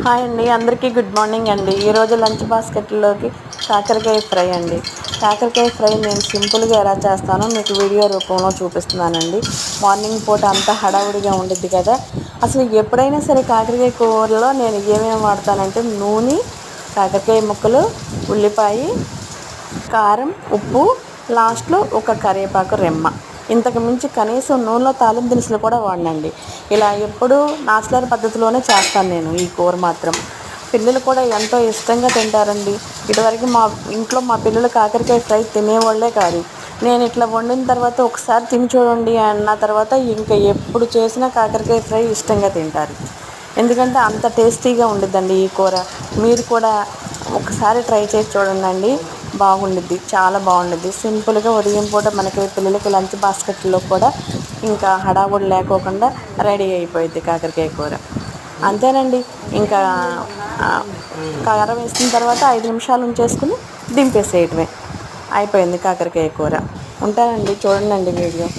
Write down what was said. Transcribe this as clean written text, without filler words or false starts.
Hi అండి, అందరికీ good morning అండి. ఈరోజు లంచ్ బాస్కెట్లోకి కాకరకాయ ఫ్రై అండి. కాకరకాయ ఫ్రై నేను సింపుల్గా ఎలా చేస్తానో మీకు వీడియో రూపంలో చూపిస్తున్నానండి. మార్నింగ్ పూట అంతా హడావుడిగా ఉండిద్ది కదా. అసలు ఎప్పుడైనా సరే కాకరకాయ కూరలో నేను ఏమేమి వాడతానంటే నూనె, కాకరకాయ ముక్కలు, ఉల్లిపాయ, కారం, ఉప్పు, లాస్ట్లో ఒక కరివేపాకు రెమ్మ. ఇంతకు మించి కనీసం నూనెలో తాలింపు దినుసులు కూడా వాడనండి. ఇలా ఎప్పుడూ నాచురల్ పద్ధతిలోనే చేస్తాను నేను ఈ కూర మాత్రం. పిల్లలు కూడా ఎంతో ఇష్టంగా తింటారండి. ఇటువరకు మా ఇంట్లో మా పిల్లలు కాకరకాయ ఫ్రై తినేవాళ్ళే కాదు. నేను ఇట్లా వండిన తర్వాత ఒకసారి తిని చూడండి అన్న తర్వాత ఇంకా ఎప్పుడు చేసినా కాకరకాయ ఫ్రై ఇష్టంగా తింటారు. ఎందుకంటే అంత టేస్టీగా ఉండిద్దండి ఈ కూర. మీరు కూడా ఒకసారి ట్రై చేసి చూడండి, బాగుండిద్ది, చాలా బాగుండిద్ది. సింపుల్గా ఉదయం పూట మనకి పిల్లలకి లంచ్ బాస్కెట్లో కూడా ఇంకా హడావుడి లేకోకుండా రెడీ అయిపోయింది కాకరకాయ కూర. అంతేనండి. ఇంకా కారం వేసిన తర్వాత 5 నిమిషాలు ఉంచేసుకుని దింపేసేయటమే. అయిపోయింది కాకరకాయ కూర. ఉంటానండి, చూడండి వీడియో.